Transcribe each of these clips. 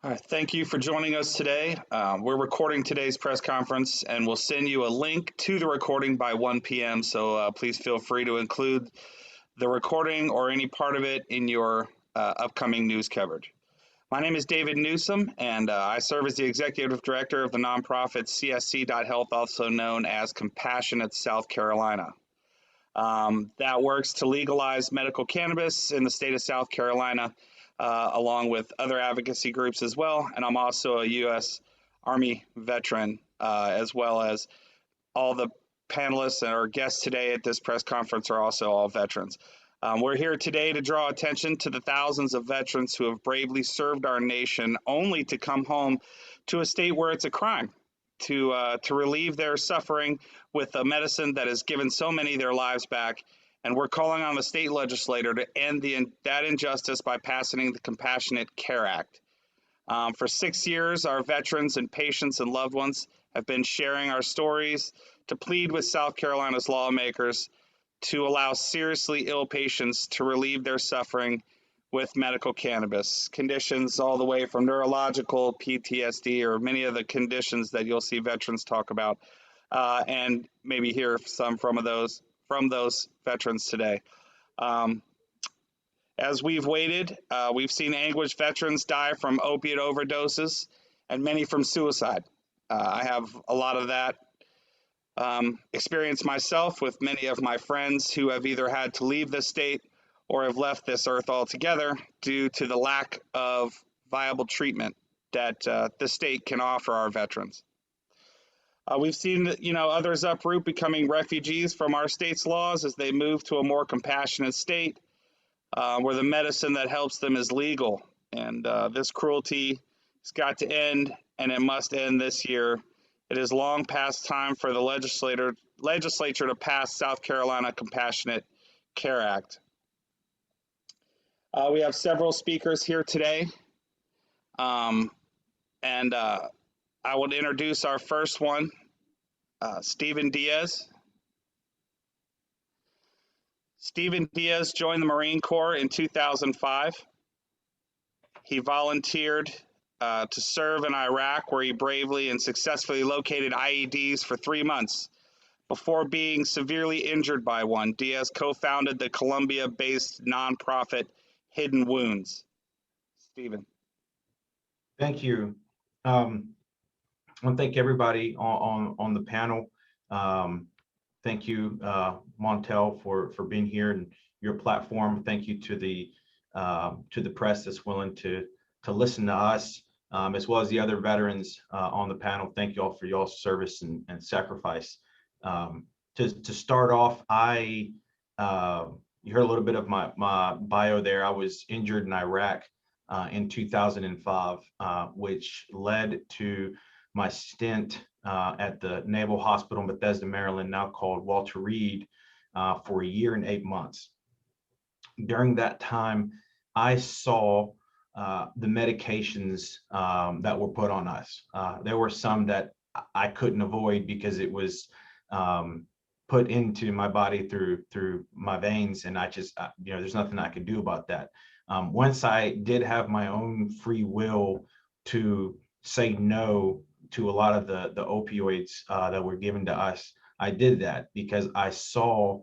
All right, thank you for joining us today. We're recording today's press conference and we'll send you a link to the recording by 1 p.m. So please feel free to include the recording or any part of it in your upcoming news coverage. My name is David Newsom, and I serve as the executive director of the nonprofit CSC.Health, also known as Compassionate South Carolina. That works to legalize medical cannabis in the state of South Carolina, along with other advocacy groups as well. And I'm also a U.S. Army veteran, as well as all the panelists and our guests today at this press conference are also all veterans. We're here today to draw attention to the thousands of veterans who have bravely served our nation only to come home to a state where it's a crime to relieve their suffering with a medicine that has given so many their lives back. And we're calling on the state legislator to end that injustice by passing the Compassionate Care Act. For 6 years, our veterans and patients and loved ones have been sharing our stories to plead with South Carolina's lawmakers to allow seriously ill patients to relieve their suffering with medical cannabis, conditions all the way from neurological, PTSD, or many of the conditions that you'll see veterans talk about, and maybe hear some from those veterans today. As we've waited, we've seen anguished veterans die from opiate overdoses and many from suicide. I have a lot of that experience myself with many of my friends who have either had to leave the state or have left this earth altogether due to the lack of viable treatment that the state can offer our veterans. We've seen, others uproot, becoming refugees from our state's laws as they move to a more compassionate state where the medicine that helps them is legal. And this cruelty has got to end, and it must end this year. It is long past time for the legislature to pass South Carolina Compassionate Care Act. We have several speakers here today, and I will introduce our first one, Stephen Diaz. Stephen Diaz joined the Marine Corps in 2005. He volunteered to serve in Iraq, where he bravely and successfully located IEDs for 3 months. Before being severely injured by one, Diaz co-founded the Columbia-based nonprofit Hidden Wounds. Stephen. Thank you. I want to thank everybody on the panel. Thank you, Montel, for being here and your platform. Thank you to the press that's willing to listen to us, as well as the other veterans on the panel. Thank you all for y'all's service and sacrifice. To start off, you heard a little bit of my bio there. I was injured in Iraq in 2005, which led to my stint at the Naval Hospital in Bethesda, Maryland, now called Walter Reed, for 1 year and 8 months. During that time, I saw the medications that were put on us. There were some that I couldn't avoid because it was put into my body through my veins, and I just, there's nothing I could do about that. Once I did have my own free will to say no to a lot of the opioids that were given to us, I did that because I saw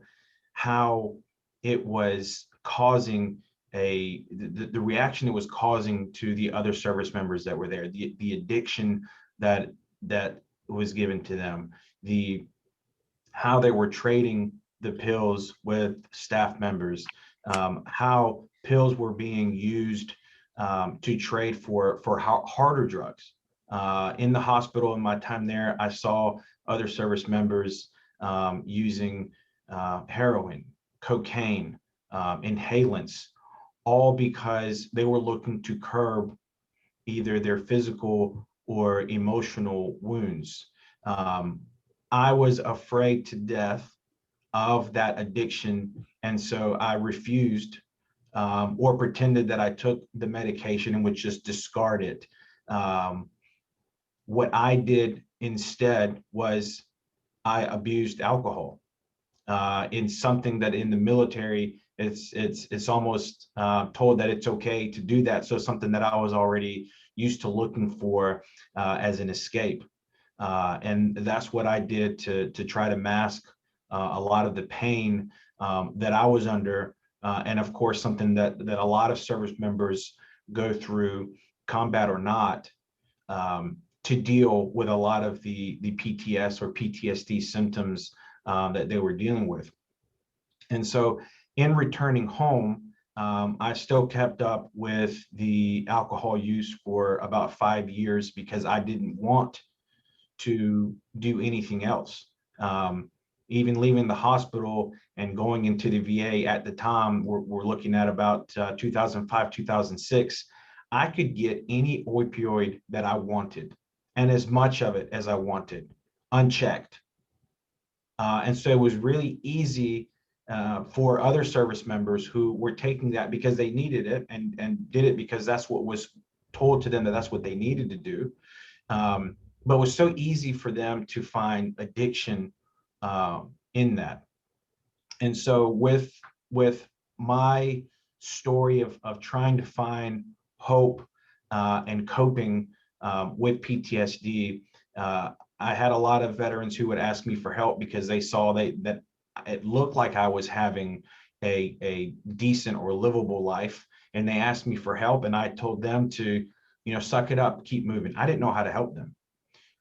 how it was causing the reaction it was causing to the other service members that were there, the addiction that was given to them, how they were trading the pills with staff members, how pills were being used to trade for harder drugs. In the hospital, in my time there, I saw other service members using heroin, cocaine, inhalants, all because they were looking to curb either their physical or emotional wounds. I was afraid to death of that addiction, and so I refused or pretended that I took the medication and would just discard it. What I did instead was I abused alcohol in something that in the military It's almost told that it's okay to do that. So something that I was already used to looking for as an escape. And that's what I did to try to mask a lot of the pain that I was under. And of course, something that a lot of service members go through, combat or not, to deal with a lot of the PTS or PTSD symptoms that they were dealing with. And so in returning home, I still kept up with the alcohol use for about 5 years because I didn't want to do anything else. Even leaving the hospital and going into the VA at the time, we're looking at about 2005, 2006, I could get any opioid that I wanted and as much of it as I wanted, unchecked. And so it was really easy for other service members who were taking that because they needed it and did it because that's what was told to them, that that's what they needed to do. But it was so easy for them to find addiction in that. And so with my story of trying to find hope and coping with PTSD, I had a lot of veterans who would ask me for help because they saw that it looked like I was having a decent or livable life, and they asked me for help, and I told them to, suck it up, keep moving. I didn't know how to help them.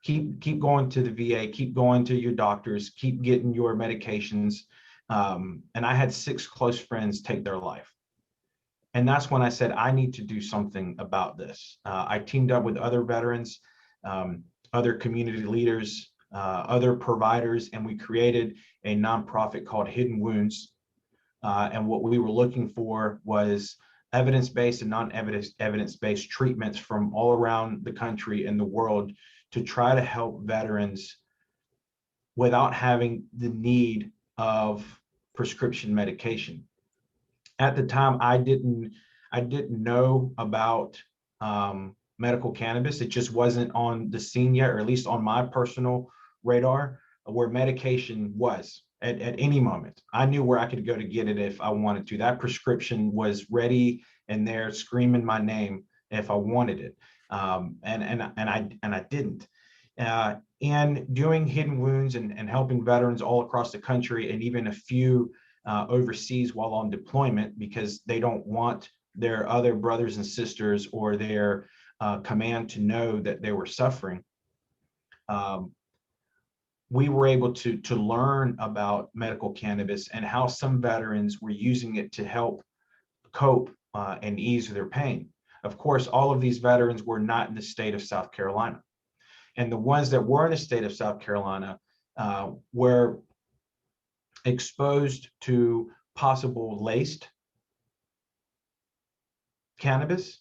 Keep going to the VA, keep going to your doctors, keep getting your medications. And I had 6 close friends take their life. And that's when I said, I need to do something about this. I teamed up with other veterans, other community leaders, other providers, and we created a nonprofit called Hidden Wounds. And what we were looking for was evidence-based and non-evidence-based treatments from all around the country and the world to try to help veterans without having the need of prescription medication. At the time, I didn't know about medical cannabis. It just wasn't on the scene yet, or at least on my personal radar, where medication was at any moment. I knew where I could go to get it if I wanted to. That prescription was ready and there, screaming my name if I wanted it, and I didn't. And doing Hidden Wounds and helping veterans all across the country, and even a few overseas while on deployment, because they don't want their other brothers and sisters or their command to know that they were suffering. We were able to learn about medical cannabis and how some veterans were using it to help cope and ease their pain. Of course, all of these veterans were not in the state of South Carolina. And the ones that were in the state of South Carolina were exposed to possible laced cannabis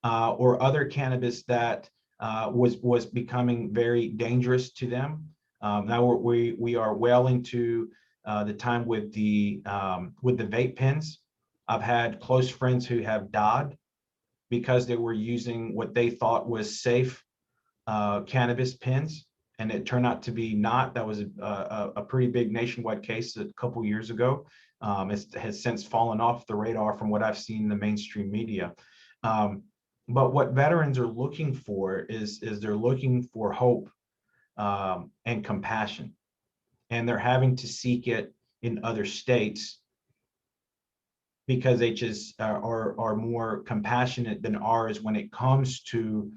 or other cannabis that was becoming very dangerous to them. Now we are well into the time with the vape pens. I've had close friends who have died because they were using what they thought was safe cannabis pens, and it turned out to be not. That was a pretty big nationwide case a couple years ago. It has since fallen off the radar from what I've seen in the mainstream media. But what veterans are looking for is they're looking for hope and compassion, and they're having to seek it in other states because they just are more compassionate than ours when it comes to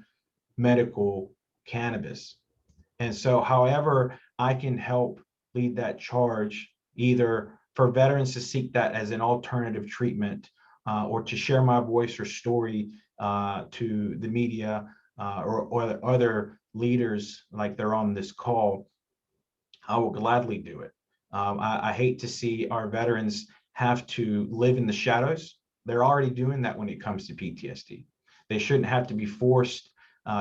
medical cannabis. And so, however I can help lead that charge, either for veterans to seek that as an alternative treatment, or to share my voice or story to the media or other leaders like they're on this call, I will gladly do it. I hate to see our veterans have to live in the shadows. They're already doing that when it comes to PTSD. They shouldn't have to be forced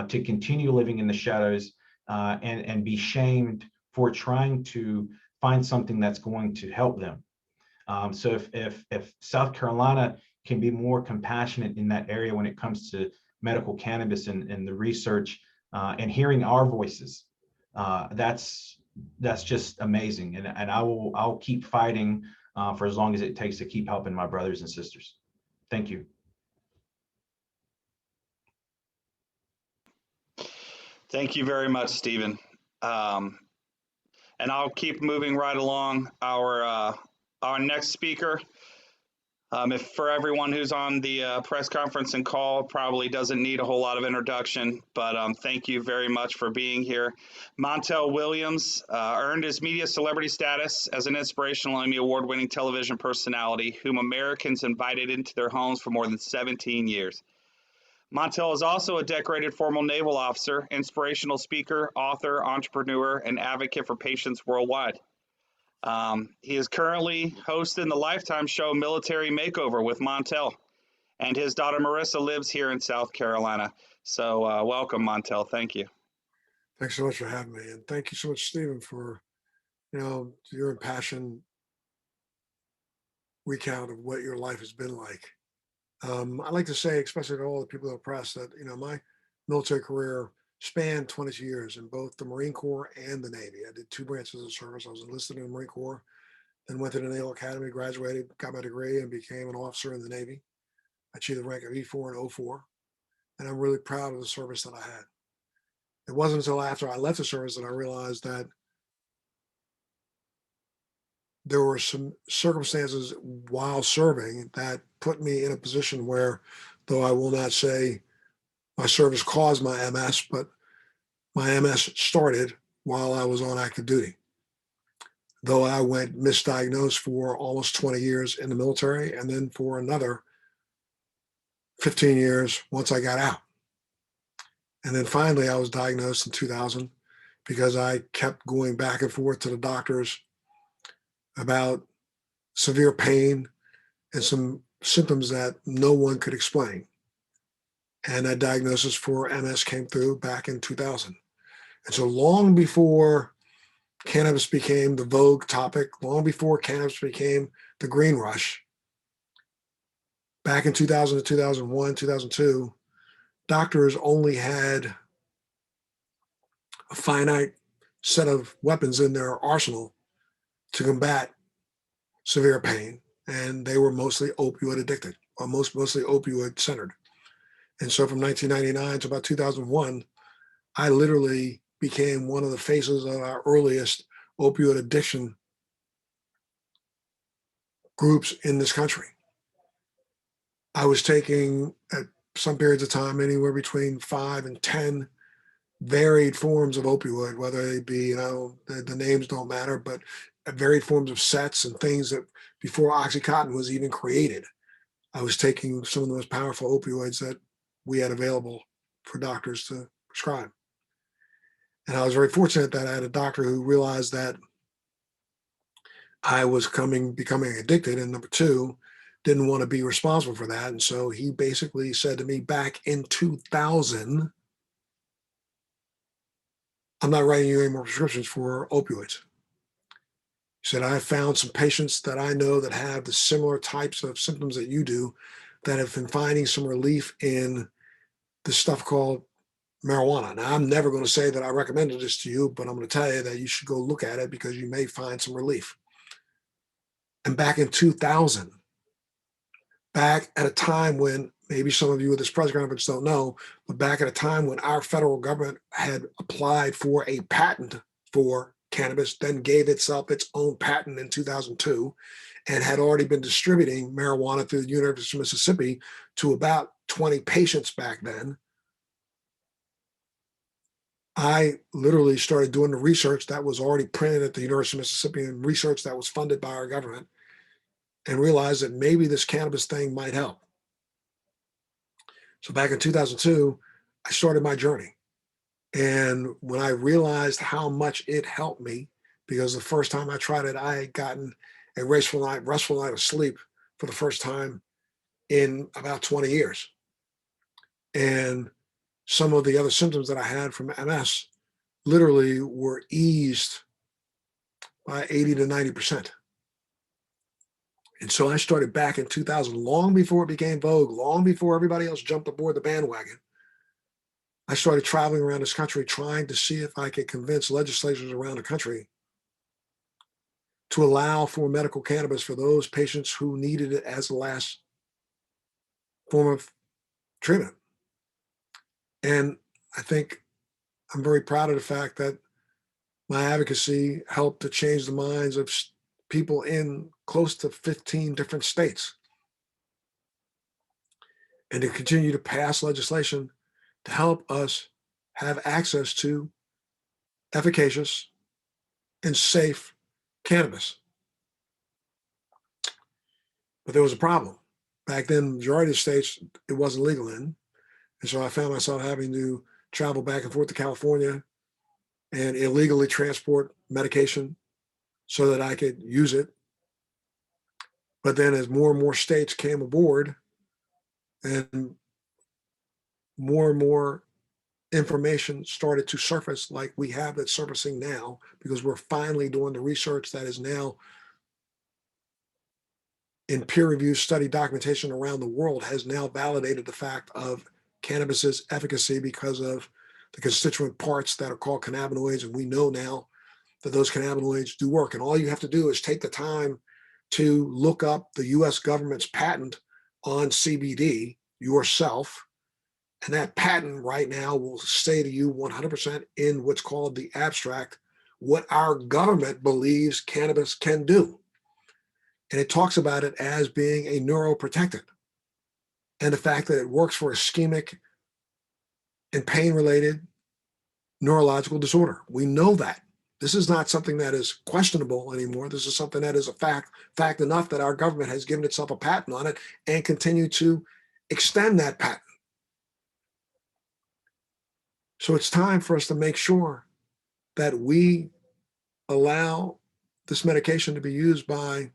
to continue living in the shadows and be shamed for trying to find something that's going to help them. So if South Carolina can be more compassionate in that area when it comes to medical cannabis and the research and hearing our voices, that's just amazing. And I'll keep fighting for as long as it takes to keep helping my brothers and sisters. Thank you. Thank you very much, Stephen. And I'll keep moving right along. Our next speaker, if for everyone who's on the press conference and call, probably doesn't need a whole lot of introduction, but thank you very much for being here. Montel Williams earned his media celebrity status as an inspirational Emmy-award winning television personality whom Americans invited into their homes for more than 17 years. Montel is also a decorated former naval officer, inspirational speaker, author, entrepreneur, and advocate for patients worldwide. He is currently hosting the Lifetime show Military Makeover with Montel, and his daughter Marissa lives here in South Carolina. So welcome, Montel. Thank you. Thanks so much for having me, and thank you so much, Stephen, for your impassioned recount of what your life has been like. I like to say, especially to all the people in the press, that my military career spanned 22 years in both the Marine Corps and the Navy. I did 2 branches of service. I was enlisted in the Marine Corps, then went to the Naval Academy, graduated, got my degree, and became an officer in the Navy. I achieved the rank of E4 and O4, and I'm really proud of the service that I had. It wasn't until after I left the service that I realized that there were some circumstances while serving that put me in a position where, though I will not say my service caused my MS, but my MS started while I was on active duty. Though I went misdiagnosed for almost 20 years in the military, and then for another 15 years once I got out. And then finally I was diagnosed in 2000 because I kept going back and forth to the doctors about severe pain and some symptoms that no one could explain. And that diagnosis for MS came through back in 2000. And so long before cannabis became the vogue topic, long before cannabis became the green rush, back in 2000 to 2001, 2002, doctors only had a finite set of weapons in their arsenal to combat severe pain, and they were mostly opioid addicted, or mostly opioid centered. And so from 1999 to about 2001, I literally became one of the faces of our earliest opioid addiction groups in this country. I was taking, at some periods of time, anywhere between 5 and 10 varied forms of opioid, whether they be, the names don't matter, but varied forms of sets and things that before Oxycontin was even created. I was taking some of the most powerful opioids that we had available for doctors to prescribe. And I was very fortunate that I had a doctor who realized that I was becoming addicted, and number 2, didn't want to be responsible for that. And so he basically said to me back in 2000, I'm not writing you any more prescriptions for opioids. He said, I found some patients that I know that have the similar types of symptoms that you do that have been finding some relief in this stuff called marijuana. Now, I'm never going to say that I recommended this to you, but I'm going to tell you that you should go look at it because you may find some relief. And back in 2000, back at a time when maybe some of you at this press conference don't know, but back at a time when our federal government had applied for a patent for cannabis, then gave itself its own patent in 2002, and had already been distributing marijuana through the University of Mississippi to about 20 patients back then, I literally started doing the research that was already printed at the University of Mississippi and research that was funded by our government, and realized that maybe this cannabis thing might help. So back in 2002, I started my journey. And when I realized how much it helped me, because the first time I tried it, I had gotten a restful night of sleep for the first time in about 20 years. And some of the other symptoms that I had from MS literally were eased by 80 to 90%. And so I started back in 2000, long before it became vogue, long before everybody else jumped aboard the bandwagon. I started traveling around this country trying to see if I could convince legislators around the country to allow for medical cannabis for those patients who needed it as the last form of treatment. And I think I'm very proud of the fact that my advocacy helped to change the minds of people in close to 15 different states, and to continue to pass legislation to help us have access to efficacious and safe cannabis. But there was a problem. Back then, the majority of states, it wasn't legal in. And so I found myself having to travel back and forth to California and illegally transport medication so that I could use it. But then as more and more states came aboard and more information started to surface, like we have it surfacing now, because we're finally doing the research that is now in peer-reviewed study documentation around the world, has now validated the fact of cannabis's efficacy because of the constituent parts that are called cannabinoids. And we know now that those cannabinoids do work. And all you have to do is take the time to look up the US government's patent on CBD yourself. And that patent right now will say to you 100% in what's called the abstract what our government believes cannabis can do. And it talks about it as being a neuroprotectant, and the fact that it works for ischemic and pain-related neurological disorder. We know that. This is not something that is questionable anymore. This is something that is a fact enough that our government has given itself a patent on it and continue to extend that patent. So it's time for us to make sure that we allow this medication to be used by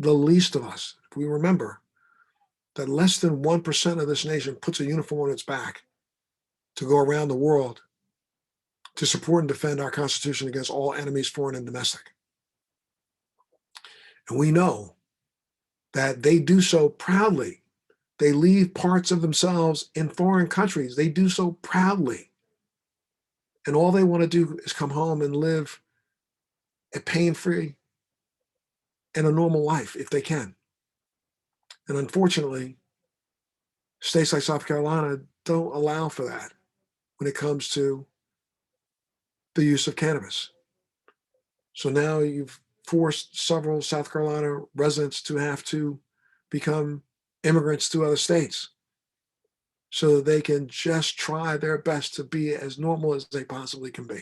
the least of us. If we remember that less than 1% of this nation puts a uniform on its back to go around the world to support and defend our Constitution against all enemies, foreign and domestic. And we know that they do so proudly. They leave parts of themselves in foreign countries. They do so proudly. And all they want to do is come home and live a pain-free and a normal life if they can. And unfortunately, states like South Carolina don't allow for that when it comes to the use of cannabis. So now you've forced several South Carolina residents to have to become immigrants to other states so that they can just try their best to be as normal as they possibly can be.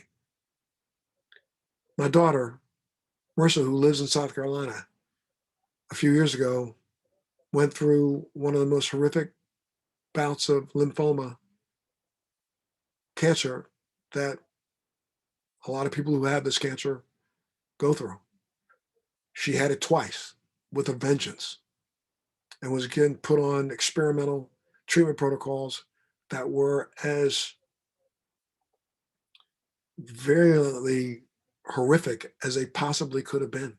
My daughter, Marissa, who lives in South Carolina, a few years ago went through one of the most horrific bouts of lymphoma cancer that a lot of people who have this cancer go through. She had it twice with a vengeance and was again put on experimental treatment protocols that were as virulently horrific as they possibly could have been.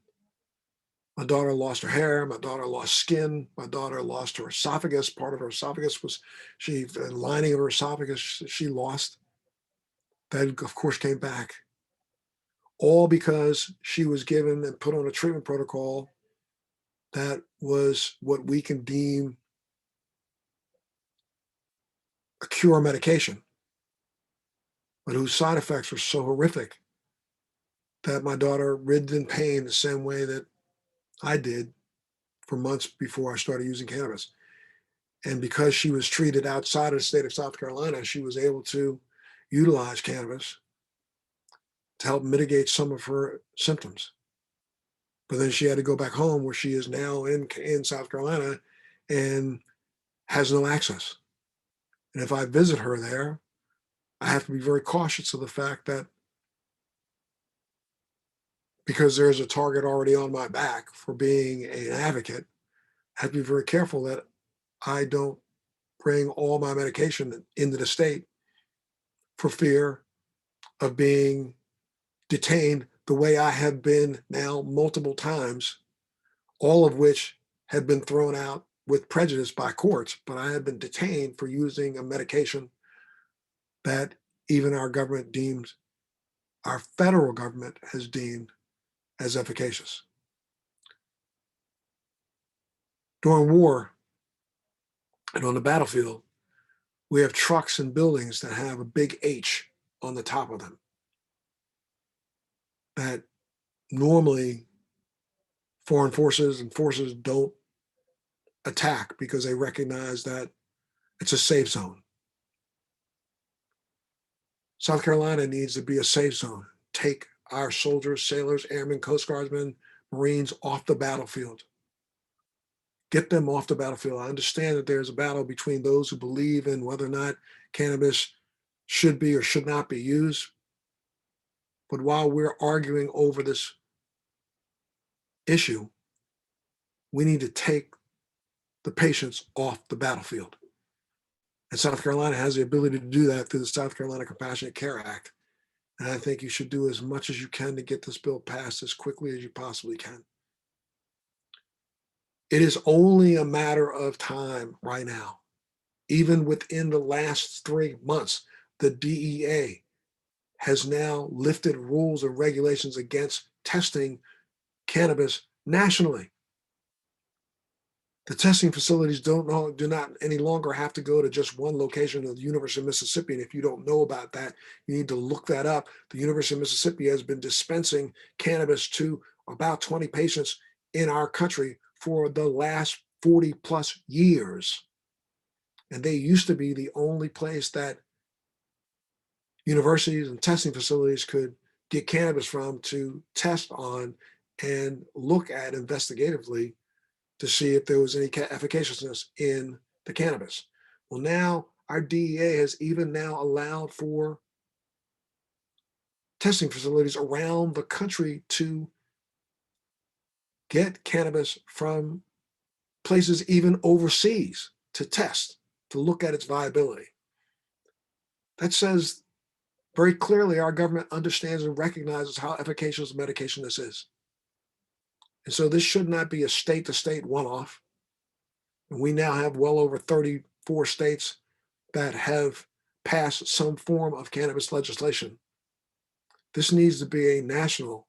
My daughter lost her hair. My daughter lost skin. My daughter lost her esophagus. Part of her esophagus was the lining of her esophagus she lost. That, of course, came back. All because she was given and put on a treatment protocol that was what we can deem a cure medication, but whose side effects were so horrific that my daughter writhed in pain the same way that I did for months before I started using cannabis. And because she was treated outside of the state of South Carolina, she was able to utilize cannabis to help mitigate some of her symptoms. But then she had to go back home, where she is now in South Carolina, and has no access. And if I visit her there, I have to be very cautious of the fact that because there's a target already on my back for being an advocate, I have to be very careful that I don't bring all my medication into the state for fear of being detained the way I have been now multiple times, all of which have been thrown out with prejudice by courts, but I have been detained for using a medication that even our government deems, our federal government has deemed as efficacious. During war and on the battlefield, we have trucks and buildings that have a big H on the top of them that normally foreign forces and forces don't attack because they recognize that it's a safe zone. South Carolina needs to be a safe zone. Take our soldiers, sailors, airmen, Coast Guardsmen, Marines off the battlefield. Get them off the battlefield. I understand that there's a battle between those who believe in whether or not cannabis should be or should not be used. But while we're arguing over this issue, we need to take the patients off the battlefield. And South Carolina has the ability to do that through the South Carolina Compassionate Care Act. And I think you should do as much as you can to get this bill passed as quickly as you possibly can. It is only a matter of time right now. Even within the last 3 months, the DEA has now lifted rules and regulations against testing cannabis nationally. The testing facilities do not any longer have to go to just one location of the University of Mississippi. And if you don't know about that, you need to look that up. The University of Mississippi has been dispensing cannabis to about 20 patients in our country for the last 40 plus years. And they used to be the only place that universities and testing facilities could get cannabis from to test on and look at investigatively to see if there was any efficaciousness in the cannabis. Well, now our DEA has even now allowed for testing facilities around the country to get cannabis from places even overseas to test, to look at its viability. That says very clearly our government understands and recognizes how efficacious medication this is. And so this should not be a state-to-state one-off. And we now have well over 34 states that have passed some form of cannabis legislation. This needs to be a national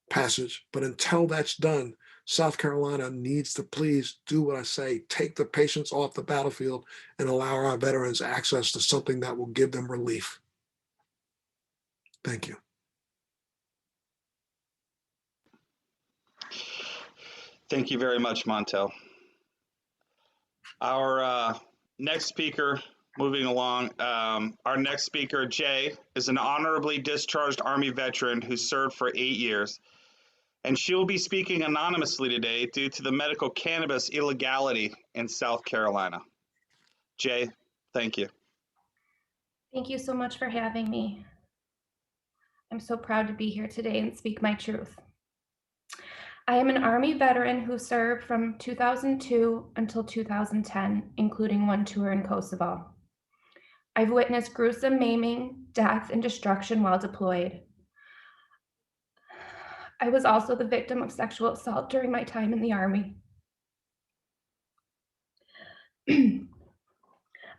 passage, but until that's done, South Carolina needs to please do what I say, take the patients off the battlefield and allow our veterans access to something that will give them relief. Thank you. Thank you very much, Montel. Our next speaker, moving along, our next speaker, Jay, is an honorably discharged Army veteran who served for 8 years. And she will be speaking anonymously today due to the medical cannabis illegality in South Carolina. Jay, thank you. Thank you so much for having me. I'm so proud to be here today and speak my truth. I am an Army veteran who served from 2002 until 2010, including one tour in Kosovo. I've witnessed gruesome maiming, death, and destruction while deployed. I was also the victim of sexual assault during my time in the Army.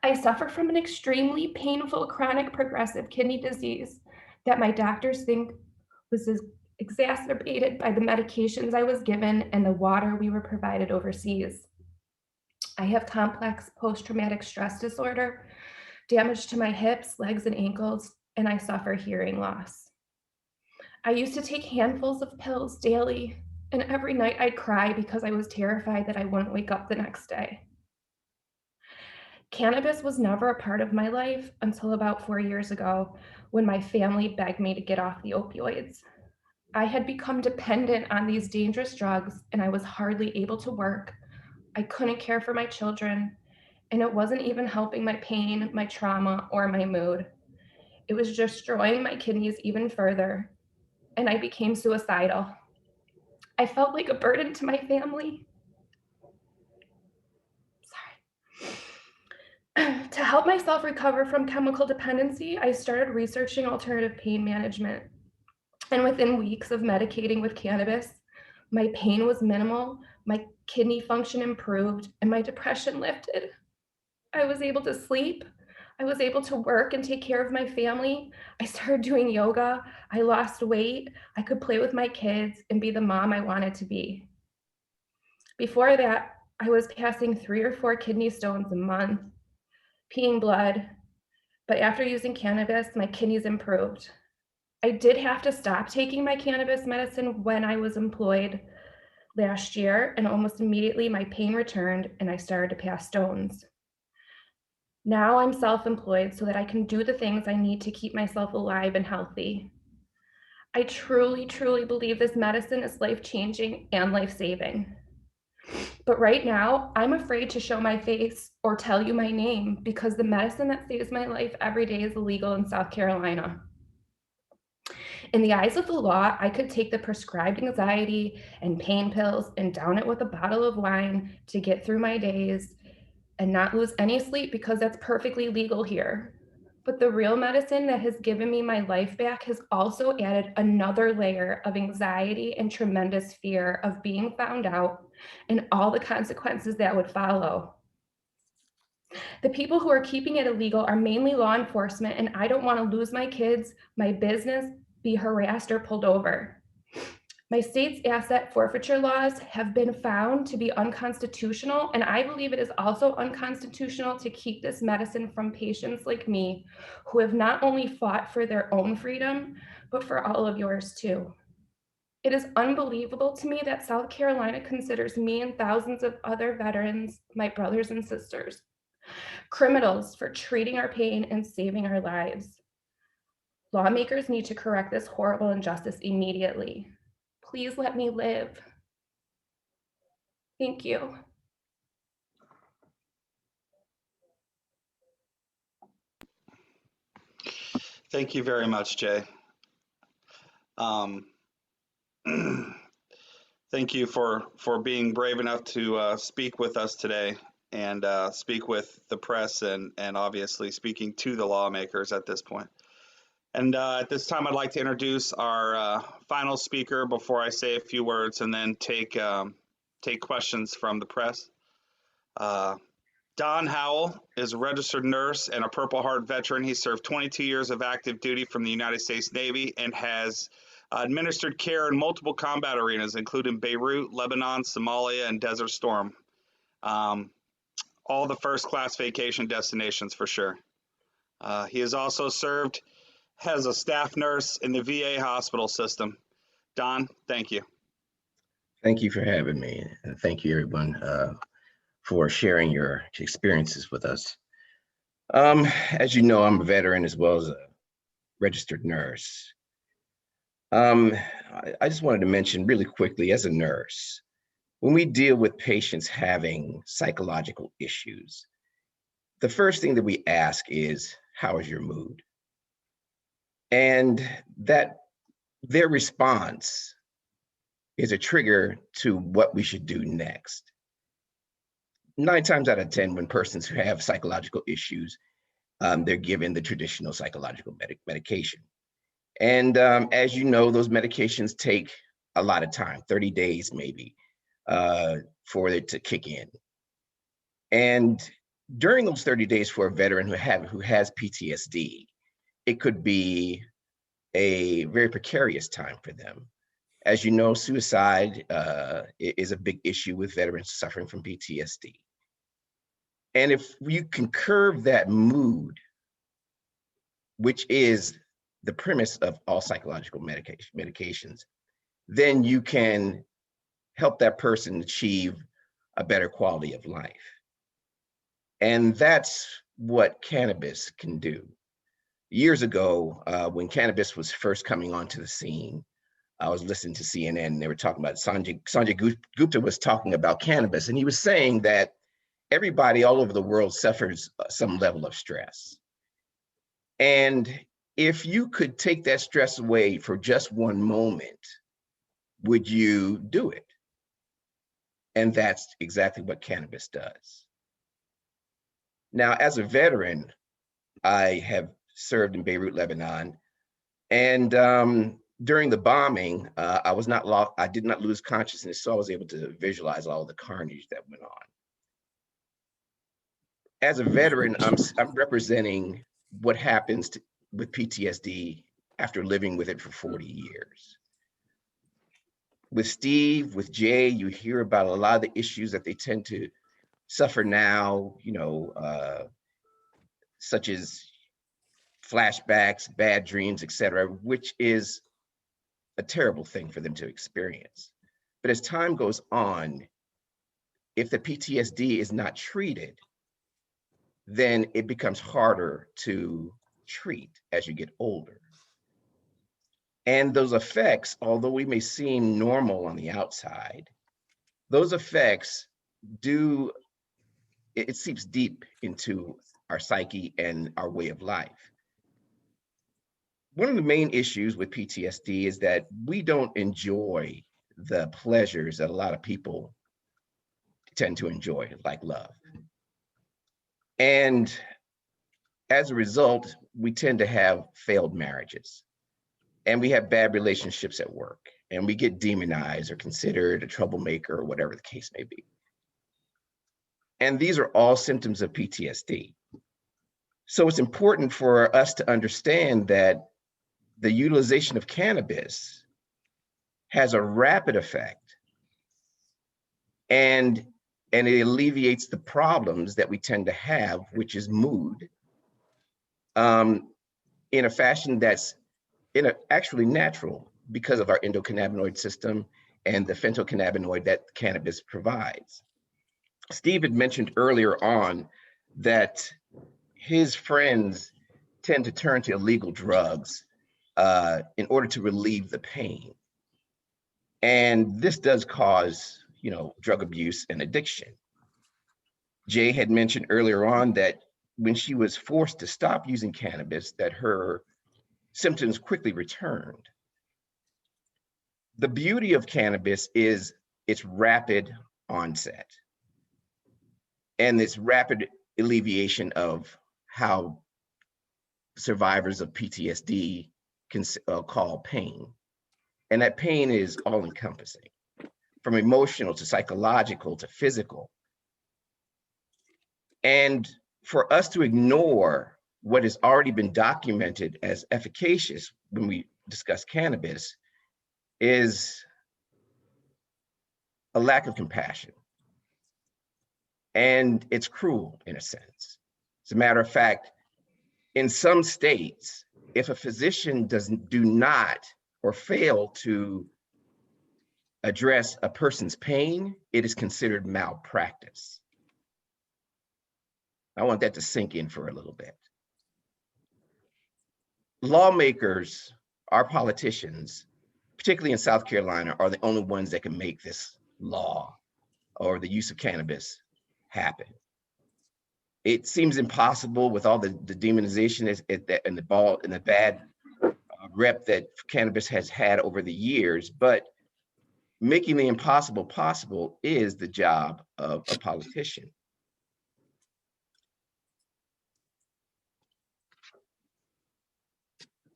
I suffer from an extremely painful chronic progressive kidney disease that my doctors think was exacerbated by the medications I was given and the water we were provided overseas. I have complex post-traumatic stress disorder, damage to my hips, legs, and ankles, and I suffer hearing loss. I used to take handfuls of pills daily, and every night I'd cry because I was terrified that I wouldn't wake up the next day. Cannabis was never a part of my life until about 4 years ago when my family begged me to get off the opioids. I had become dependent on these dangerous drugs and I was hardly able to work. I couldn't care for my children, and it wasn't even helping my pain, my trauma, or my mood. It was destroying my kidneys even further, and I became suicidal. I felt like a burden to my family. To help myself recover from chemical dependency, I started researching alternative pain management. And within weeks of medicating with cannabis, my pain was minimal, my kidney function improved, and my depression lifted. I was able to sleep. I was able to work and take care of my family. I started doing yoga. I lost weight. I could play with my kids and be the mom I wanted to be. Before that, I was passing 3 or 4 kidney stones a month, peeing blood, but after using cannabis, my kidneys improved. I did have to stop taking my cannabis medicine when I was employed last year, and almost immediately my pain returned and I started to pass stones. Now I'm self-employed so that I can do the things I need to keep myself alive and healthy. I truly, truly believe this medicine is life-changing and life-saving. But right now, I'm afraid to show my face or tell you my name because the medicine that saves my life every day is illegal in South Carolina. In the eyes of the law, I could take the prescribed anxiety and pain pills and down it with a bottle of wine to get through my days and not lose any sleep because that's perfectly legal here. But the real medicine that has given me my life back has also added another layer of anxiety and tremendous fear of being found out and all the consequences that would follow. The people who are keeping it illegal are mainly law enforcement, and I don't want to lose my kids, my business, be harassed or pulled over. My state's asset forfeiture laws have been found to be unconstitutional, and I believe it is also unconstitutional to keep this medicine from patients like me who have not only fought for their own freedom, but for all of yours too. It is unbelievable to me that South Carolina considers me and thousands of other veterans my brothers and sisters, criminals for treating our pain and saving our lives. Lawmakers need to correct this horrible injustice immediately. Please let me live. Thank you. Thank you very much, Jay. Thank you for being brave enough to speak with us today and speak with the press and obviously speaking to the lawmakers at this point. And at this time, I'd like to introduce our final speaker before I say a few words and then take questions from the press. Don Howell is a registered nurse and a Purple Heart veteran. He served 22 years of active duty from the United States Navy and has administered care in multiple combat arenas, including Beirut, Lebanon, Somalia, and Desert Storm. All the first-class vacation destinations for sure. He has also served as a staff nurse in the VA hospital system. Don, thank you. Thank you for having me. And thank you, everyone, for sharing your experiences with us. As you know, I'm a veteran as well as a registered nurse. I just wanted to mention really quickly, as a nurse, when we deal with patients having psychological issues, the first thing that we ask is, how is your mood? And that their response is a trigger to what we should do next. 9 times out of 10, when persons who have psychological issues, they're given the traditional psychological medication. And as you know, those medications take a lot of time, 30 days maybe, for it to kick in. And during those 30 days for a veteran who has PTSD, it could be a very precarious time for them. As you know, suicide is a big issue with veterans suffering from PTSD. And if you can curb that mood, which is the premise of all psychological medications, then you can help that person achieve a better quality of life. And that's what cannabis can do. Years ago, when cannabis was first coming onto the scene, I was listening to CNN and they were talking about Sanjay Gupta was talking about cannabis, and he was saying that everybody all over the world suffers some level of stress. And if you could take that stress away for just one moment, would you do it? And that's exactly what cannabis does. Now, as a veteran, I have served in Beirut, Lebanon, and during the bombing, I did not lose consciousness, so I was able to visualize all the carnage that went on. As a veteran, I'm representing what happens with PTSD after living with it for 40 years. With Steve, with Jay, you hear about a lot of the issues that they tend to suffer now, such as flashbacks, bad dreams, etc., which is a terrible thing for them to experience. But as time goes on, if the PTSD is not treated, then it becomes harder to treat as you get older. And those effects, although we may seem normal on the outside, those effects it seeps deep into our psyche and our way of life. One of the main issues with PTSD is that we don't enjoy the pleasures that a lot of people tend to enjoy, like love. And as a result, we tend to have failed marriages, and we have bad relationships at work, and we get demonized or considered a troublemaker or whatever the case may be. And these are all symptoms of PTSD. So it's important for us to understand that the utilization of cannabis has a rapid effect, and it alleviates the problems that we tend to have, which is mood, in a fashion that's actually natural because of our endocannabinoid system and the phytocannabinoid that cannabis provides. Steve had mentioned earlier on that his friends tend to turn to illegal drugs in order to relieve the pain. And this does cause, drug abuse and addiction. Jay had mentioned earlier on that when she was forced to stop using cannabis, that her symptoms quickly returned. The beauty of cannabis is its rapid onset and its rapid alleviation of how survivors of PTSD can call pain. And that pain is all encompassing, from emotional to psychological to physical. And for us to ignore what has already been documented as efficacious when we discuss cannabis is a lack of compassion. And it's cruel in a sense. As a matter of fact, in some states, if a physician do not or fail to address a person's pain, it is considered malpractice. I want that to sink in for a little bit. Lawmakers, our politicians, particularly in South Carolina, are the only ones that can make this law or the use of cannabis happen. It seems impossible with all the demonization and the bad rep that cannabis has had over the years, but making the impossible possible is the job of a politician.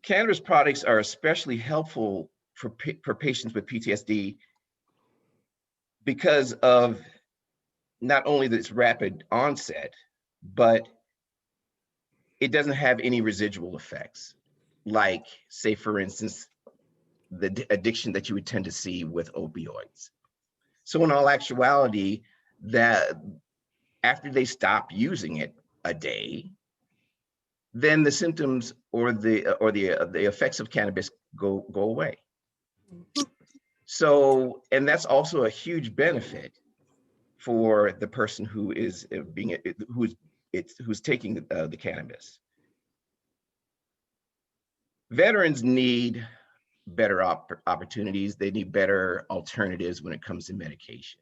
Cannabis products are especially helpful for patients with PTSD because of not only its rapid onset, but it doesn't have any residual effects, like, say, for instance, the addiction that you would tend to see with opioids. So in all actuality, that after they stop using it a day, then the symptoms or the effects of cannabis go away. So, and that's also a huge benefit for the person who is who's taking the cannabis. Veterans need better opportunities. They need better alternatives when it comes to medication.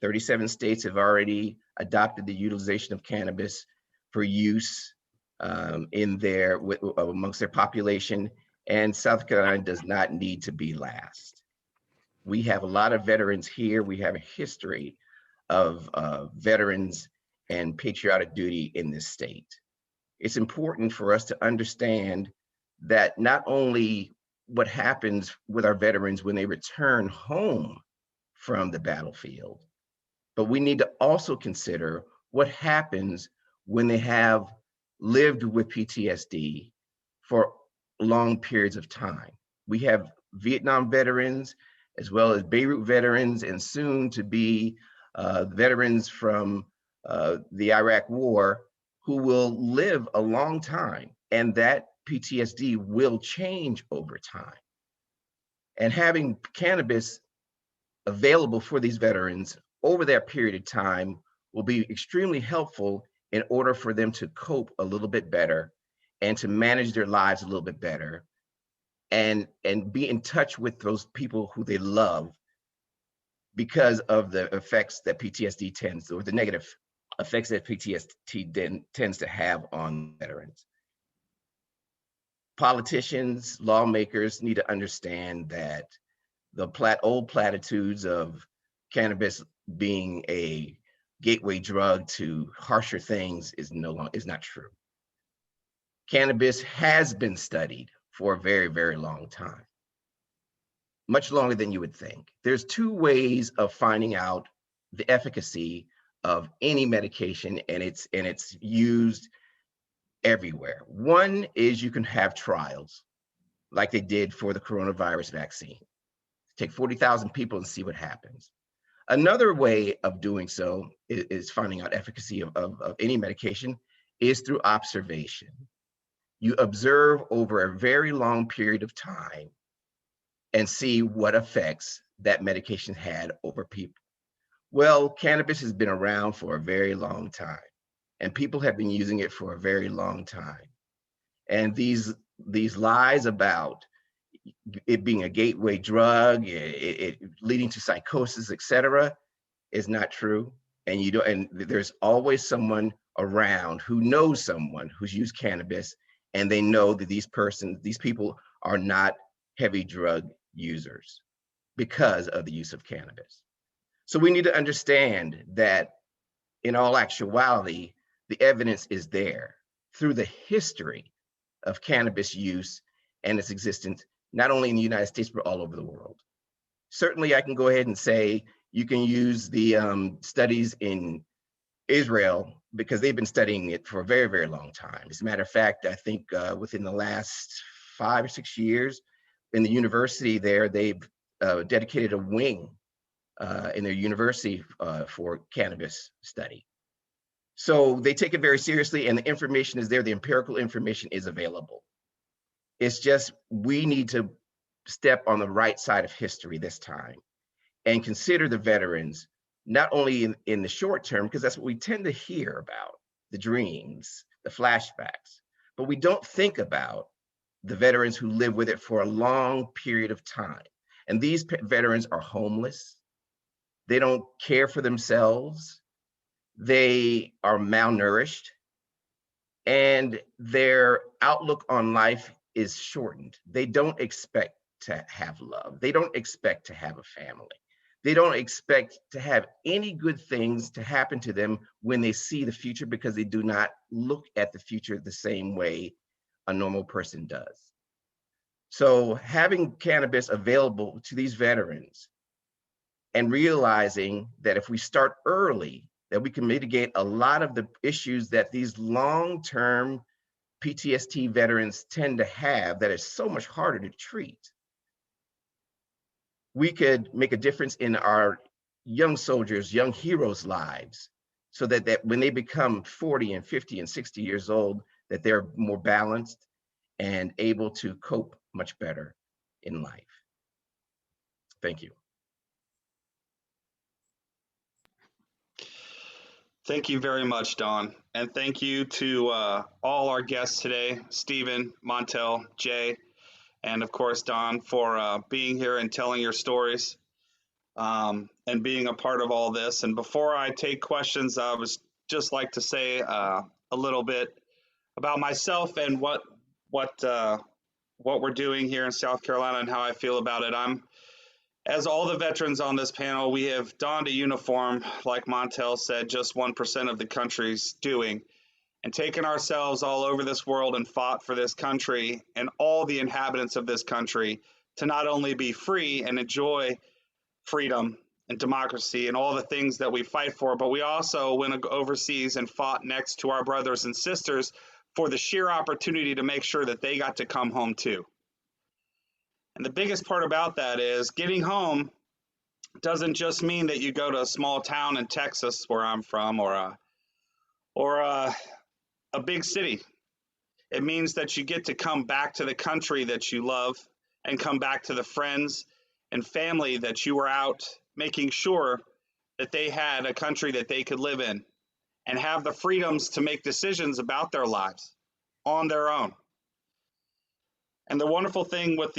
37 states have already adopted the utilization of cannabis for use amongst their population, and South Carolina does not need to be last. We have a lot of veterans here. We have a history of veterans and patriotic duty in this state. It's important for us to understand that not only what happens with our veterans when they return home from the battlefield, but we need to also consider what happens when they have lived with PTSD for long periods of time. We have Vietnam veterans as well as Beirut veterans and soon to be veterans from the Iraq War who will live a long time, and that PTSD will change over time. And having cannabis available for these veterans over that period of time will be extremely helpful in order for them to cope a little bit better and to manage their lives a little bit better and be in touch with those people who they love because of the effects that PTSD tends, or the negative effects that PTSD tends to have on veterans. Politicians, lawmakers need to understand that the old platitudes of cannabis being a gateway drug to harsher things is not true. Cannabis has been studied for a very, very long time, much longer than you would think. There's two ways of finding out the efficacy of any medication, and it's used everywhere. One is you can have trials like they did for the coronavirus vaccine. Take 40,000 people and see what happens. Another way of doing so is finding out efficacy of any medication is through observation. You observe over a very long period of time and see what effects that medication had over people. Well, cannabis has been around for a very long time, and people have been using it for a very long time. And these lies about it being a gateway drug, it leading to psychosis, etc., is not true. And there's always someone around who knows someone who's used cannabis, and they know that these people are not heavy drug users because of the use of cannabis. So we need to understand that in all actuality, the evidence is there through the history of cannabis use and its existence, not only in the United States, but all over the world. Certainly, I can go ahead and say you can use the studies in Israel because they've been studying it for a very, very long time. As a matter of fact, I think within the last 5 or 6 years in the university there, they've dedicated a wing in their university for cannabis study. So they take it very seriously, and the information is there. The empirical information is available. It's just we need to step on the right side of history this time and consider the veterans, not only in the short term, because that's what we tend to hear about, the dreams, the flashbacks, but we don't think about the veterans who live with it for a long period of time. And these veterans are homeless. They don't care for themselves. They are malnourished, and their outlook on life is shortened. They don't expect to have love. They don't expect to have a family. They don't expect to have any good things to happen to them when they see the future, because they do not look at the future the same way a normal person does. So having cannabis available to these veterans and realizing that if we start early, that we can mitigate a lot of the issues that these long-term PTSD veterans tend to have that is so much harder to treat. We could make a difference in our young soldiers, young heroes' lives, so that when they become 40 and 50 and 60 years old, that they're more balanced and able to cope much better in life. Thank you. Thank you very much, Don. And thank you to all our guests today, Stephen, Montel, Jay, and of course, Don, for being here and telling your stories and being a part of all this. And before I take questions, I would just like to say a little bit about myself and what we're doing here in South Carolina and how I feel about it. As all the veterans on this panel, we have donned a uniform, like Montel said, just 1% of the country's doing, and taken ourselves all over this world and fought for this country and all the inhabitants of this country to not only be free and enjoy freedom and democracy and all the things that we fight for, but we also went overseas and fought next to our brothers and sisters for the sheer opportunity to make sure that they got to come home too. And the biggest part about that is getting home doesn't just mean that you go to a small town in Texas, where I'm from, or a big city. It means that you get to come back to the country that you love and come back to the friends and family that you were out making sure that they had a country that they could live in and have the freedoms to make decisions about their lives on their own. And the wonderful thing with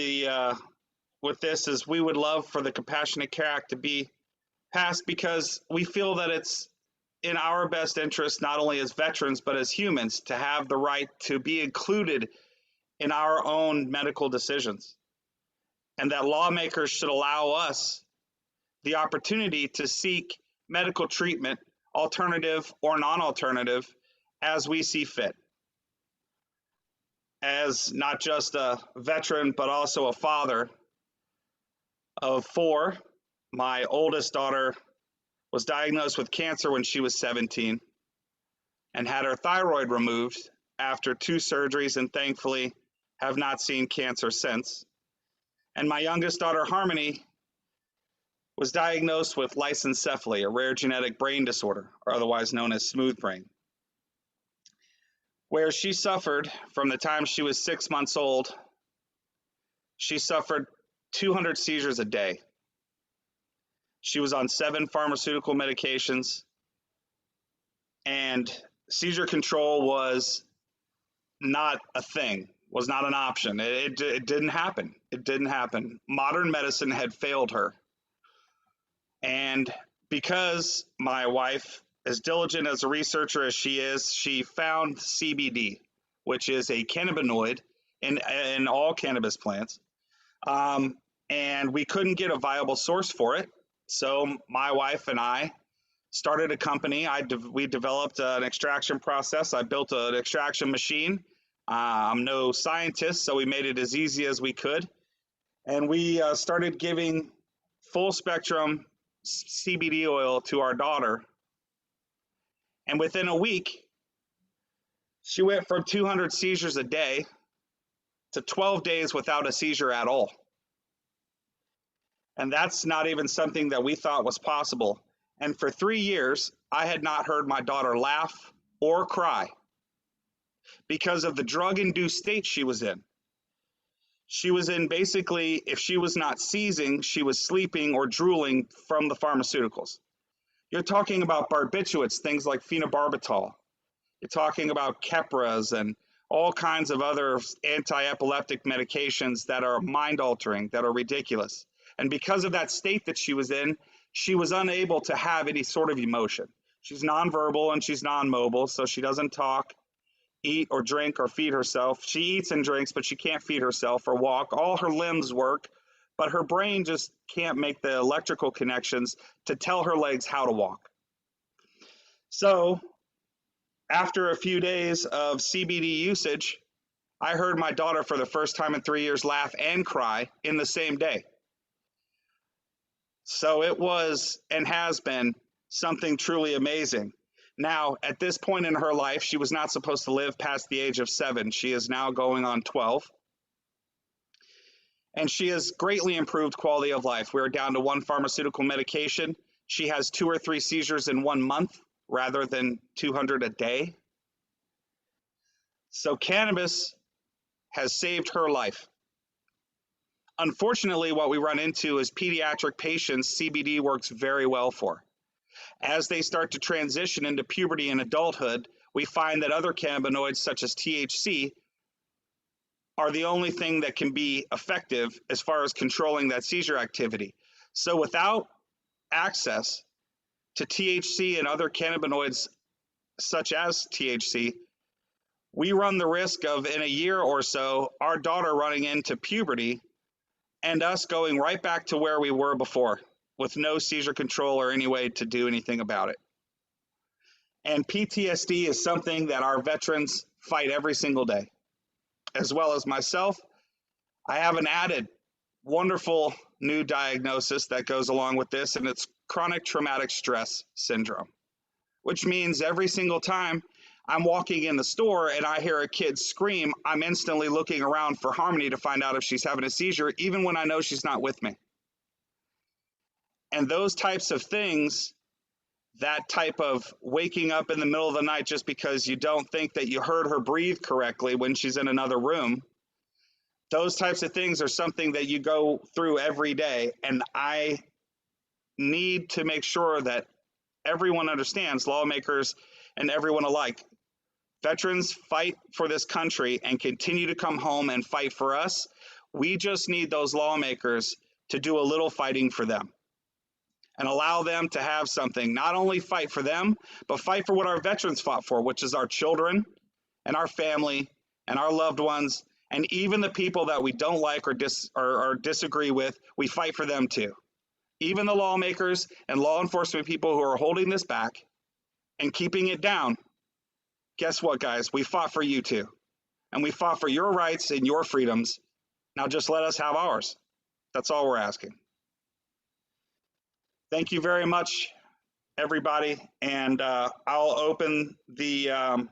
this is we would love for the Compassionate Care Act to be passed, because we feel that it's in our best interest, not only as veterans, but as humans, to have the right to be included in our own medical decisions. And that lawmakers should allow us the opportunity to seek medical treatment, alternative or non-alternative, as we see fit. As not just a veteran, but also a father of 4, my oldest daughter was diagnosed with cancer when she was 17 and had her thyroid removed after 2 surgeries, and thankfully have not seen cancer since. And my youngest daughter, Harmony, was diagnosed with lysencephaly, a rare genetic brain disorder, or otherwise known as smooth brain, where she suffered from the time she was 6 months old. She suffered 200 seizures a day. She was on 7 pharmaceutical medications, and seizure control was not a thing, was not an option. It didn't happen. It didn't happen. Modern medicine had failed her. And because my wife, as diligent as a researcher as she is, she found CBD, which is a cannabinoid in all cannabis plants. And we couldn't get a viable source for it. So my wife and I started a company. We developed an extraction process. I built an extraction machine. I'm no scientist, so we made it as easy as we could. And we started giving full spectrum CBD oil to our daughter. And within a week, she went from 200 seizures a day to 12 days without a seizure at all. And that's not even something that we thought was possible. And for 3 years, I had not heard my daughter laugh or cry because of the drug-induced state she was in. She was in, basically, if she was not seizing, she was sleeping or drooling from the pharmaceuticals. You're talking about barbiturates, things like phenobarbital. You're talking about Keppras and all kinds of other anti-epileptic medications that are mind-altering, that are ridiculous. And because of that state that she was in, she was unable to have any sort of emotion. She's nonverbal and she's non-mobile, so she doesn't talk, eat or drink or feed herself. She eats and drinks, but she can't feed herself or walk. All her limbs work, but her brain just can't make the electrical connections to tell her legs how to walk. So after a few days of CBD usage, I heard my daughter for the first time in 3 years laugh and cry in the same day. So it was and has been something truly amazing. Now, at this point in her life, she was not supposed to live past the age of 7. She is now going on 12. And she has greatly improved quality of life. We're down to 1 pharmaceutical medication. She has 2 or 3 seizures in 1 month rather than 200 a day. So cannabis has saved her life. Unfortunately, what we run into is pediatric patients CBD works very well for. As they start to transition into puberty and adulthood, we find that other cannabinoids such as THC are the only thing that can be effective as far as controlling that seizure activity. So without access to THC and other cannabinoids such as THC, we run the risk of, in a year or so, our daughter running into puberty and us going right back to where we were before, with no seizure control or any way to do anything about it. And PTSD is something that our veterans fight every single day. As well as myself, I have an added wonderful new diagnosis that goes along with this, and it's chronic traumatic stress syndrome, which means every single time I'm walking in the store and I hear a kid scream, I'm instantly looking around for Harmony to find out if she's having a seizure, even when I know she's not with me. And those types of things, that type of waking up in the middle of the night just because you don't think that you heard her breathe correctly when she's in another room, those types of things are something that you go through every day. And I need to make sure that everyone understands, lawmakers and everyone alike, veterans fight for this country and continue to come home and fight for us. We just need those lawmakers to do a little fighting for them and allow them to have something, not only fight for them, but fight for what our veterans fought for, which is our children and our family and our loved ones, and even the people that we don't like or disagree with, we fight for them too. Even the lawmakers and law enforcement people who are holding this back and keeping it down, guess what, guys? We fought for you too. And we fought for your rights and your freedoms. Now just let us have ours. That's all we're asking. Thank you very much, everybody. And I'll open the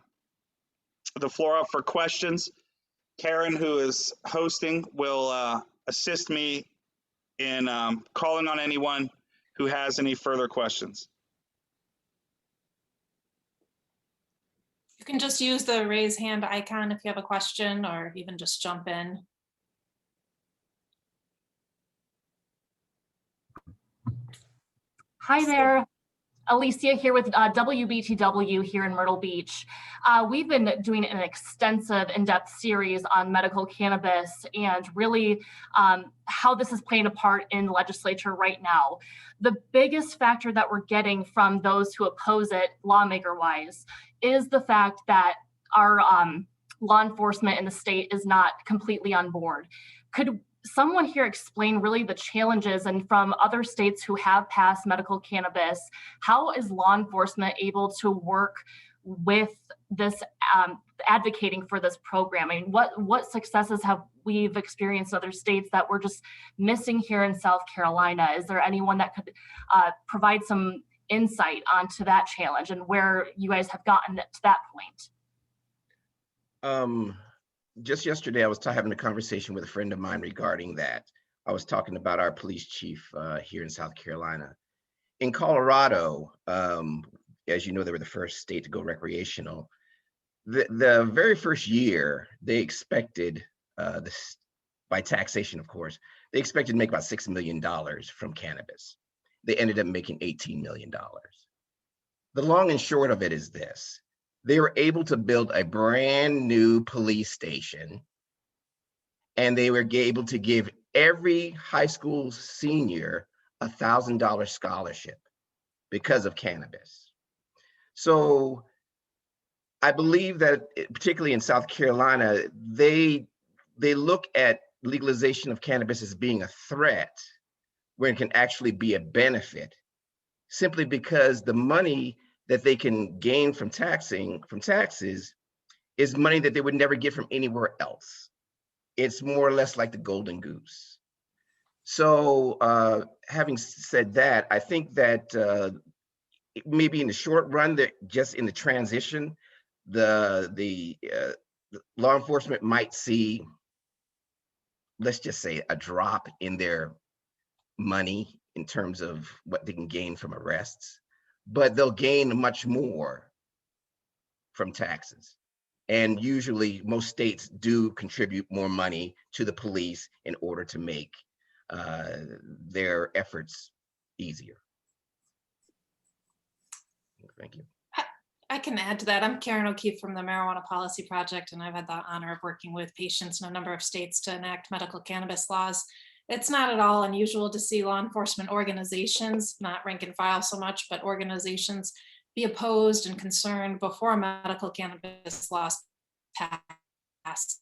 floor up for questions. Karen, who is hosting, will assist me in calling on anyone who has any further questions. You can just use the raise hand icon if you have a question, or even just jump in. Hi there, Alicia here with WBTW here in Myrtle Beach. We've been doing an extensive in-depth series on medical cannabis and really how this is playing a part in the legislature right now. The biggest factor that we're getting from those who oppose it, lawmaker-wise, is the fact that our law enforcement in the state is not completely on board. Could someone here explain really the challenges, and from other states who have passed medical cannabis, how is law enforcement able to work with this, advocating for this program? I mean, what successes have we've experienced in other states that we're just missing here in South Carolina? Is there anyone that could provide some insight onto that challenge and where you guys have gotten to that point? Just yesterday, I was having a conversation with a friend of mine regarding that. I was talking about our police chief here in South Carolina. In Colorado, as you know, they were the first state to go recreational. The very first year, they expected, by taxation, of course, they expected to make about $6 million from cannabis. They ended up making $18 million. The long and short of it is this. They were able to build a brand new police station, and they were able to give every high school senior a $1,000 scholarship because of cannabis. So I believe that particularly in South Carolina, they look at legalization of cannabis as being a threat when it can actually be a benefit, simply because the money that they can gain from taxes is money that they would never get from anywhere else. It's more or less like the golden goose. So having said that, I think that maybe in the short run, that just in the transition, the law enforcement might see, let's just say, a drop in their money in terms of what they can gain from arrests, but they'll gain much more from taxes. And usually most states do contribute more money to the police in order to make their efforts easier. Thank you. I can add to that. I'm Karen O'Keefe from the Marijuana Policy Project, and I've had the honor of working with patients in a number of states to enact medical cannabis laws. It's not at all unusual to see law enforcement organizations, not rank and file so much, but organizations be opposed and concerned before medical cannabis laws pass.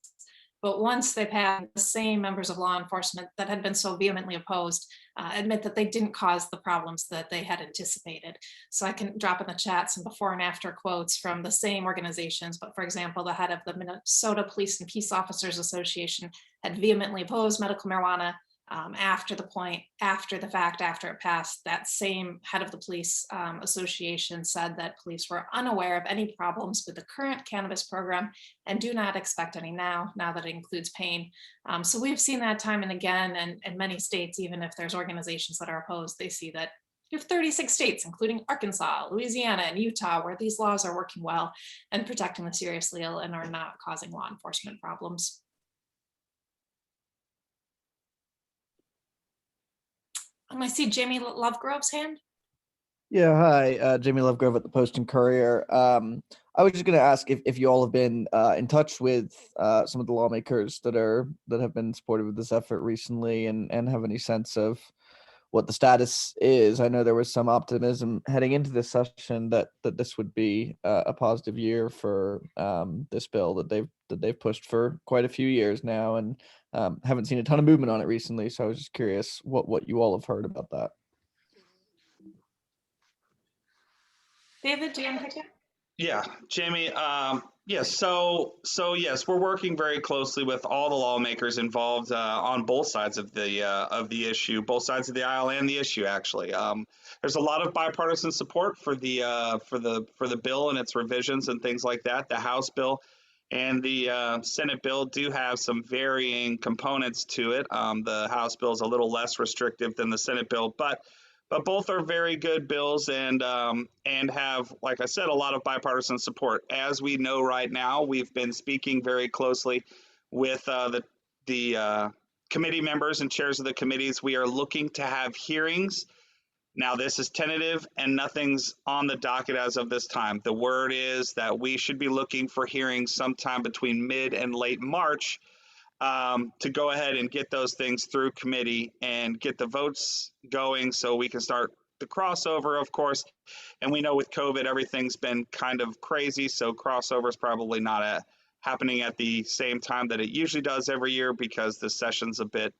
But once they pass, the same members of law enforcement that had been so vehemently opposed admit that they didn't cause the problems that they had anticipated. So I can drop in the chat some before and after quotes from the same organizations. But for example, the head of the Minnesota Police and Peace Officers Association had vehemently opposed medical marijuana after the fact, after it passed, that same head of the police association said that police were unaware of any problems with the current cannabis program and do not expect any now that it includes pain. So we've seen that time and again, and in many states, even if there's organizations that are opposed, they see that you have 36 states, including Arkansas, Louisiana, and Utah, where these laws are working well and protecting the seriously ill and are not causing law enforcement problems. I see Jamie Lovegrove's hand. Yeah, hi, Jamie Lovegrove at the Post and Courier. I was just going to ask if you all have been in touch with some of the lawmakers that have been supportive of this effort recently, and have any sense of what the status is. I know there was some optimism heading into this session that this would be a positive year for this bill that they've pushed for quite a few years now, and haven't seen a ton of movement on it recently. So I was just curious what you all have heard about that. David, do you want to take it? Yeah, Jamie. So yes, we're working very closely with all the lawmakers involved on both sides of the issue, both sides of the aisle and the issue. Actually, there's a lot of bipartisan support for the bill and its revisions and things like that. The House bill and the Senate bill do have some varying components to it. The House bill is a little less restrictive than the Senate bill, but both are very good bills and have, like I said, a lot of bipartisan support. As we know right now, we've been speaking very closely with the committee members and chairs of the committees. We are looking to have hearings. Now, this is tentative and nothing's on the docket as of this time. The word is that we should be looking for hearings sometime between mid and late March to go ahead and get those things through committee and get the votes going so we can start the crossover, of course. And we know with COVID, everything's been kind of crazy. So crossover is probably not happening at the same time that it usually does every year because the session's a bit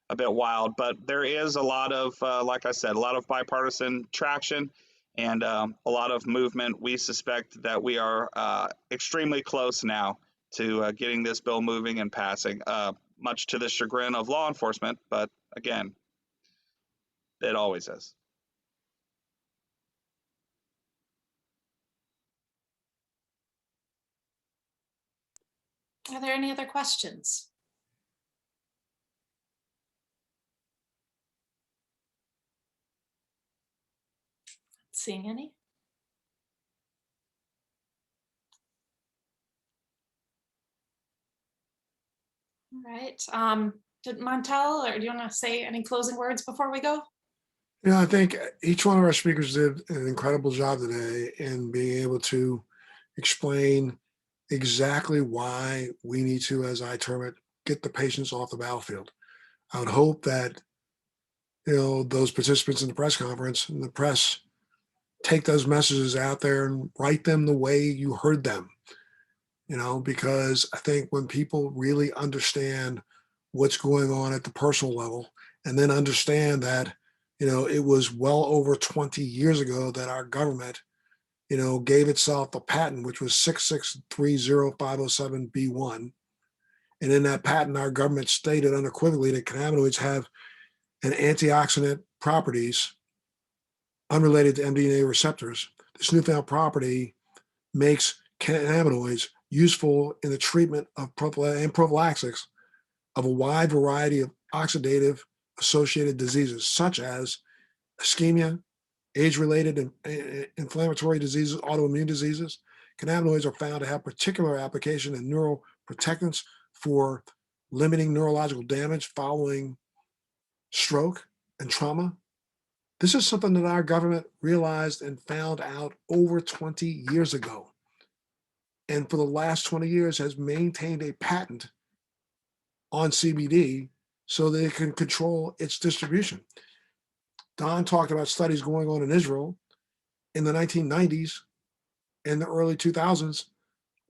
wild. But there is a lot of, like I said, a lot of bipartisan traction and a lot of movement. We suspect that we are extremely close now to getting this bill moving and passing, much to the chagrin of law enforcement. But again, it always is. Are there any other questions? Seeing any? All right. Did Montel, or do you want to say any closing words before we go? Yeah, I think each one of our speakers did an incredible job today in being able to explain exactly why we need to, as I term it, get the patients off the battlefield. I would hope that, those participants in the press conference and the press take those messages out there and write them the way you heard them, because I think when people really understand what's going on at the personal level and then understand that, it was well over 20 years ago that our government, gave itself a patent, which was 6630507B1. And in that patent, our government stated unequivocally that cannabinoids have an antioxidant properties unrelated to MDMA receptors. This newfound property makes cannabinoids useful in the treatment of and prophylaxis of a wide variety of oxidative associated diseases, such as ischemia, age-related and inflammatory diseases, autoimmune diseases. Cannabinoids are found to have particular application in neuroprotectants for limiting neurological damage following stroke and trauma. This is something that our government realized and found out over 20 years ago. And for the last 20 years has maintained a patent on CBD so they can control its distribution. Don talked about studies going on in Israel in the 1990s and the early 2000s.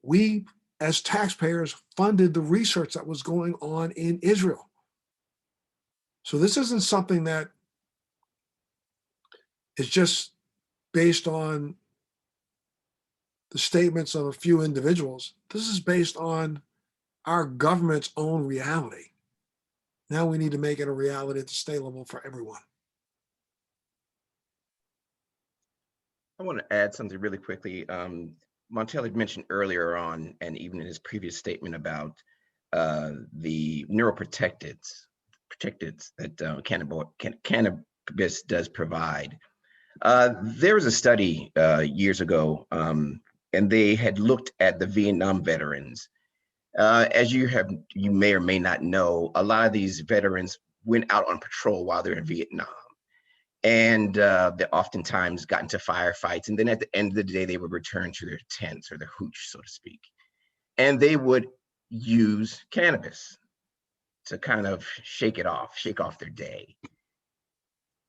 We, as taxpayers, funded the research that was going on in Israel. So this isn't something that is just based on the statements of a few individuals. This is based on our government's own reality. Now we need to make it a reality at the state level for everyone. I want to add something really quickly. Montel had mentioned earlier on, and even in his previous statement about the neuroprotectants that cannabis does provide. There was a study years ago, and they had looked at the Vietnam veterans. As you may or may not know, a lot of these veterans went out on patrol while they're in Vietnam. And they oftentimes got into firefights. And then at the end of the day, they would return to their tents or their hooch, so to speak. And they would use cannabis to kind of shake off their day.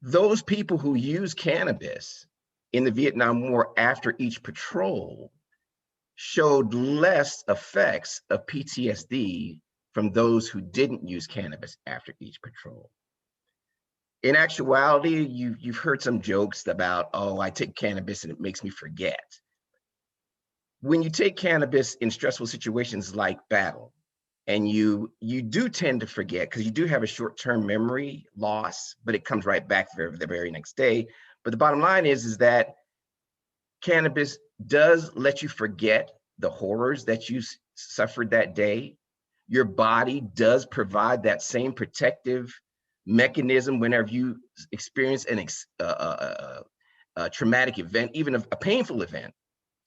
Those people who use cannabis in the Vietnam War after each patrol showed less effects of PTSD from those who didn't use cannabis after each patrol. In actuality, you've heard some jokes about, oh, I take cannabis and it makes me forget. When you take cannabis in stressful situations like battle, and you do tend to forget because you do have a short-term memory loss, but it comes right back the very next day. But the bottom line is that cannabis does let you forget the horrors that you suffered that day. Your body does provide that same protective mechanism whenever you experience a traumatic event, even a painful event.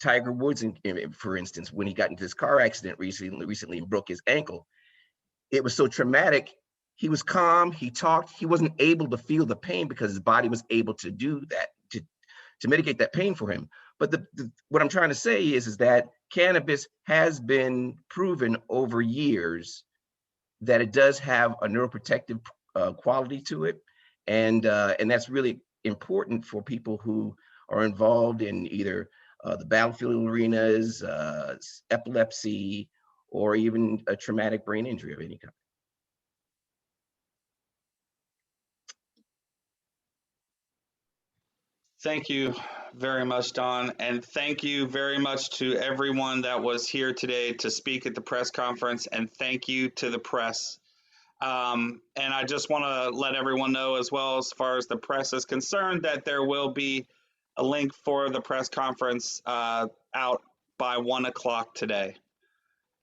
Tiger Woods, for instance, when he got into this car accident recently and broke his ankle, it was so traumatic. He was calm, he talked, he wasn't able to feel the pain because his body was able to do that, to mitigate that pain for him. But what I'm trying to say is that cannabis has been proven over years that it does have a neuroprotective quality to it. And that's really important for people who are involved in either the battlefield arenas, epilepsy, or even a traumatic brain injury of any kind. Thank you very much, Don. And thank you very much to everyone that was here today to speak at the press conference. And thank you to the press. And I just want to let everyone know, as well, as far as the press is concerned, that there will be a link for the press conference out by 1 o'clock today.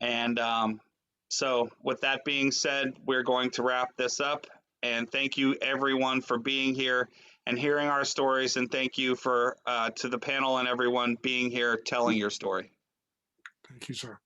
And so with that being said, we're going to wrap this up. And thank you, everyone, for being here and hearing our stories. And thank you for to the panel and everyone being here telling your story. Thank you, sir.